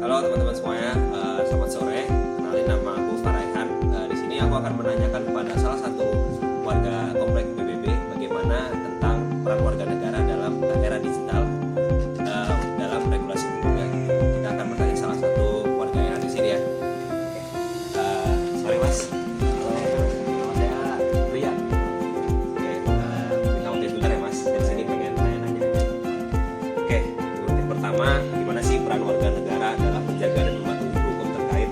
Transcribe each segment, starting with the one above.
Halo teman-teman semuanya, selamat sore. Kenalin, nama aku Faraihan. Di sini aku akan menanyakan kepada salah satu warga komplek PBB bagaimana tentang peran warga negara dalam era digital, dalam regulasi hukumnya. Kita akan bertanya salah satu warga yang ada di sini ya. Sorry mas. Nama saya Rian. Oke, bintang tituler ya mas. Dari sini pengen nanya-nanya. Oke, yang pertama, gimana sih peran warga negara dalam menjaga dan mematuhi hukum terkait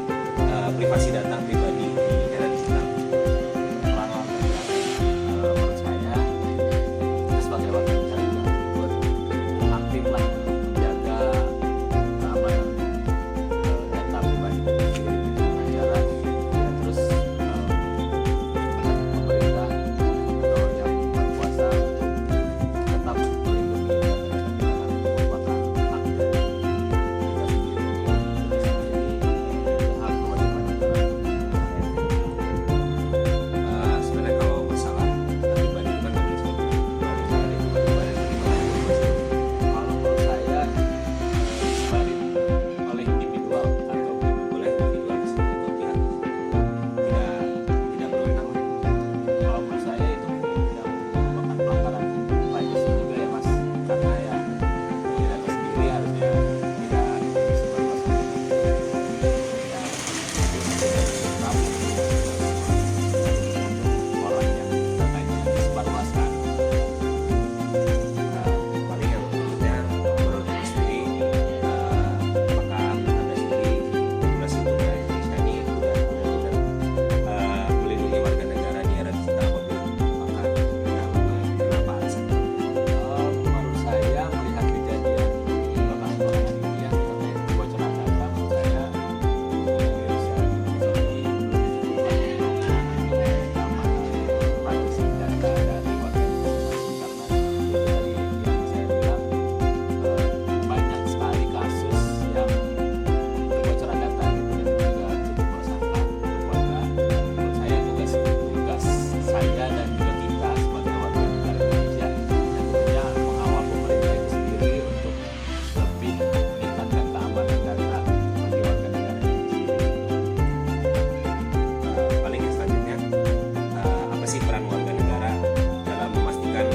privasi data pribadi di era digital? Peran warga negara, menurut saya kita sebagai warga negara juga ikut aktif lah menjaga keamanan data pribadi di negara. Ya, terus pemerintah atau yang berkuasa untuk tetap melindungi data-data kita karena itu merupakan hak dari kita sendiri, hak kewajiban negara. Sebenarnya kalau masalah data pribadi itu kan nggak bisa disebarin Kalau menurut saya disebarin oleh individual atau boleh individual atau pihak tidak berwenang. kalau menurut saya itu tidak merupakan pelanggaran privacy juga ya mas, karena ya data sendiri harusnya tidak disebarluaskan orang yang datanya disebarluaskan. Paling yang menurutnya menurut aku sendiri, apakah anda sendiri regulasi hukumnya Indonesia ini sudah benar-benar melindungi warga negara di era digital apa belum? Maka kenapa alasannya? Menurut saya melihat kejadian belakangan ini yang terkait kebocoran data, menurut saya Indonesia ini privacy data dari warga negara, karena dari yang saya bilang banyak sekali kasus yang kebocoran data gitu dan juga cukup meresahkan untuk warga. Menurut saya tugas saya dan juga kita sebagai warga negara Indonesia tentunya mengawal pemerintah itu sendiri untuk lebih meningkatkan keamanan data bagi warga negara Indonesia. Paling yang selanjutnya, apa sih peran warga negara dalam memastikan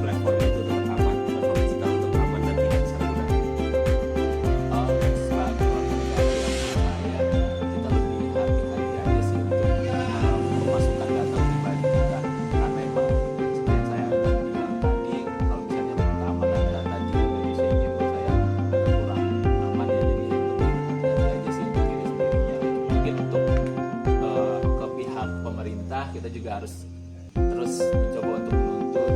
platform itu tetap aman, platform digital tetap aman dan tidak disalahgunakan? Sebagai warga negara yang saya, kita lebih hati-hati aja sih untuk memasukkan data pribadi kita, karena emang seperti yang saya bilang tadi, kalau misalnya keamanan data di Indonesia ini menurut saya agak kurang aman ya, jadi lebih hati-hati aja sih untuk diri sendirinya. Mungkin untuk ke pihak pemerintah kita juga harus terus mencoba untuk menuntut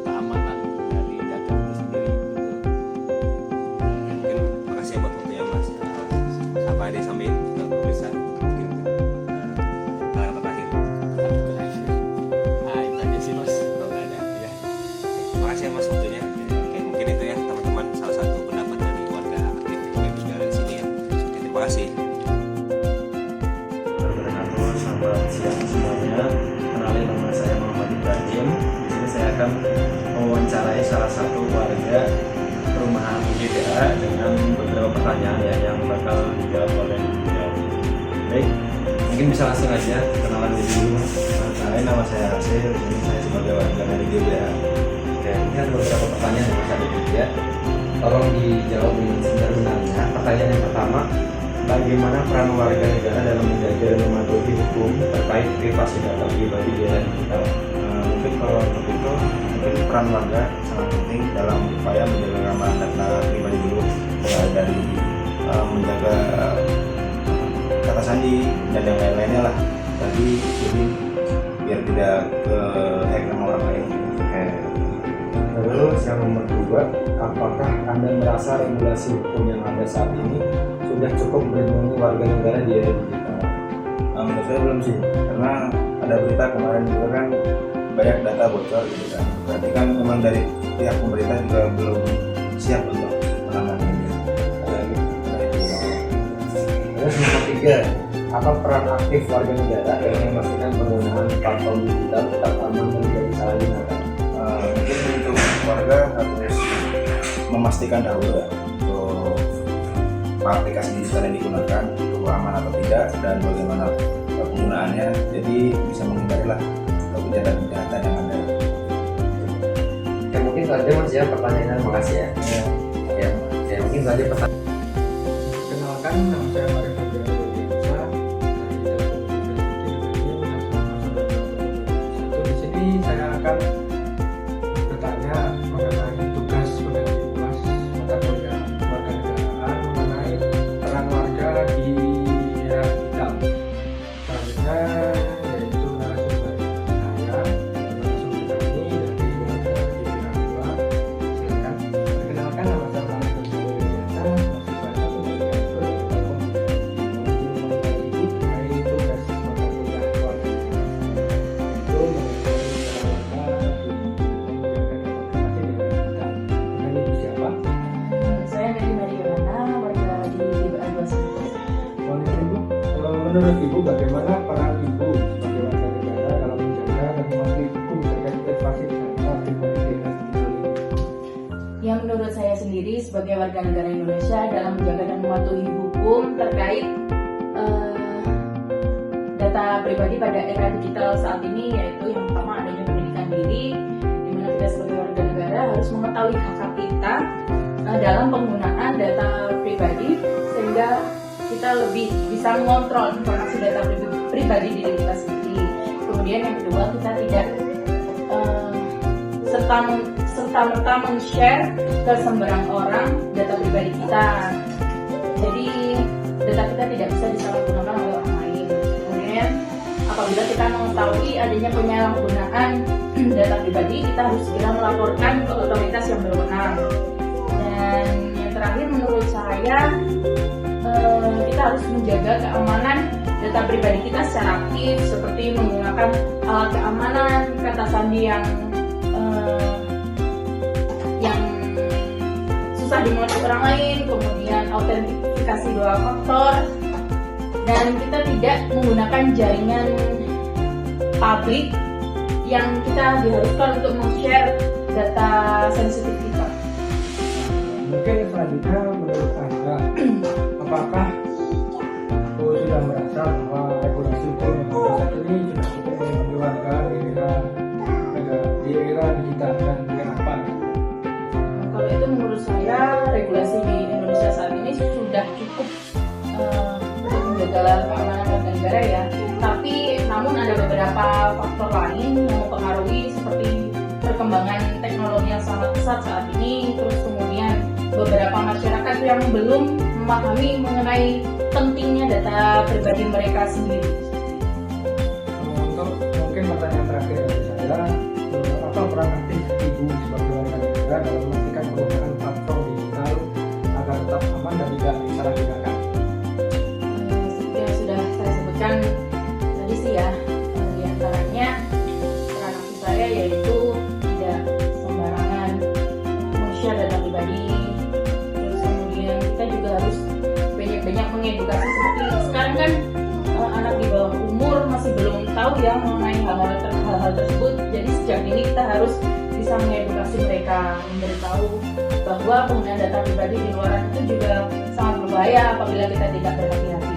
keamanan dari data itu sendiri gitu. Mungkin makasih ya buat waktunya mas. Apa ada yang sampein ke pemirsa? Mungkin kata terakhir. Nah, itu aja sih mas, kalau nggak ada ya. Makasih ya mas waktunya. Oke, mungkin itu ya teman-teman, salah satu pendapat dari warga aktif PBB di sini ya. Oke, terima kasih. Wabarakatuh, selamat siang semuanya. Kenalin, nama saya Muhammad Ibrahim. Di sini saya akan mewawancarai salah satu warga perumahan GBA dengan beberapa pertanyaan ya yang bakal dijawab oleh beliau. Baik, mungkin bisa langsung aja kenalan dulu. Nama saya Hasil, ini saya sebagai warga dari GBA. Oke, ini ada beberapa pertanyaan yang masih ada juga. Tolong dijawab dengan sebenarnya. Pertanyaan yang pertama, bagaimana peran warga negara dalam menjaga dan mematuhi hukum terkait privasi data pribadi di era digital? Mungkin kalau untuk itu, mungkin peran warga sangat penting dalam upaya menjaga keamanan data pribadi dulu, dari menjaga kata sandi dan yang lain-lainnya lah. Tadi jadi biar tidak ke hack sama orang lain. Oke. Terus yang nomor dua, apakah Anda merasa regulasi hukum yang ada saat ini sudah cukup melindungi warga negara di era digital? Menurut saya belum sih, karena ada berita kemarin juga kan banyak data bocor gitu kan. Berarti kan memang dari pihak pemerintah juga belum siap untuk menangani ini. Terus nomor tiga, apa peran aktif warga negara dalam memastikan penggunaan platform digital tetap aman dan tidak disalahgunakan? Mungkin untuk warga harus memastikan dahulu ya, untuk aplikasi digital yang digunakan itu aman atau tidak dan bagaimana penggunaannya, jadi bisa menghindarilah kejahatan-kejahatan yang ada. Ya mungkin itu aja Mas ya pertanyaannya, makasih ya. Ya mungkin itu aja pertanyaan. Kenalkan, nama saya Mario Fabiano Dewisa dari Di sini saya akan bertanya mengenai tugas pengganti UAS mata kuliah kewarganegaraan mengenai peran warga di era digital. Selanjutnya yaitu narasumber saya, narasumber kami dari warga di Pirangua. Silakan. Perkenalkan, nama saya Mario Fabiano Dewisa, mahasiswa satu dari Kampus Telkom di mengenai tugas mata kuliah kewarganegaraan. Itu siapa? Saya Nadi Mariana, warga di BA 21. Menurut Ibu, bagaimana peran Ibu sebagai warga negara dalam menjaga dan mematuhi hukum terkait privasi data pribadi di era digital ini? Yang menurut saya sendiri sebagai warga negara Indonesia dalam menjaga dan mematuhi hukum terkait data pribadi pada era digital saat ini, yaitu yang pertama adanya pendidikan diri, di mana kita sebagai warga negara harus mengetahui hak kita dalam penggunaan data pribadi sehingga kita lebih bisa mengontrol informasi data pribadi diri kita sendiri. Kemudian yang kedua, kita tidak serta-merta men-share ke sembarang orang data pribadi kita. Jadi data kita tidak bisa disalahgunakan oleh orang lain. Kemudian apabila kita mengetahui adanya penyalahgunaan data pribadi, kita harus segera melaporkan ke otoritas yang berwenang. Dan yang terakhir menurut saya, kita harus menjaga keamanan data pribadi kita secara aktif, seperti menggunakan alat keamanan, kata sandi yang susah dimengerti orang lain, kemudian autentikasi 2 faktor, dan kita tidak menggunakan jaringan publik yang kita diharuskan untuk men-share data sensitif kita. Mungkin selanjutnya menurut Anda, apakah Ibu sudah merasa bahwa regulasi hukum yang ada saat ini sudah cukup melindungi warga di era digital dan kenapa? Kalau itu menurut saya regulasi di Indonesia saat ini sudah cukup untuk menjaga keamanan warga negara ya. Tapi namun ada beberapa faktor lain yang mempengaruhi, seperti perkembangan teknologi yang sangat pesat saat ini, terus kemudian beberapa masyarakat yang belum memahami mengenai pentingnya data pribadi mereka sendiri. Untuk mungkin pertanyaan terakhir dari saya, apa peran aktif Ibu sebagai warga negara dalam memastikan penggunaan platform digital agar tetap aman dan tidak disalahgunakan? Seperti yang sudah saya sebutkan tadi sih ya, di antaranya peran aktif saya yaitu tidak sembarangan men-share data pribadi. Terus kemudian kita juga harus banyak-banyak mengedukasi, seperti sekarang kan anak di bawah umur masih belum tahu ya mengenai hal-hal tersebut. Jadi sejak ini kita harus bisa mengedukasi mereka, memberitahu bahwa penggunaan data pribadi di luar itu juga sangat berbahaya apabila kita tidak berhati-hati.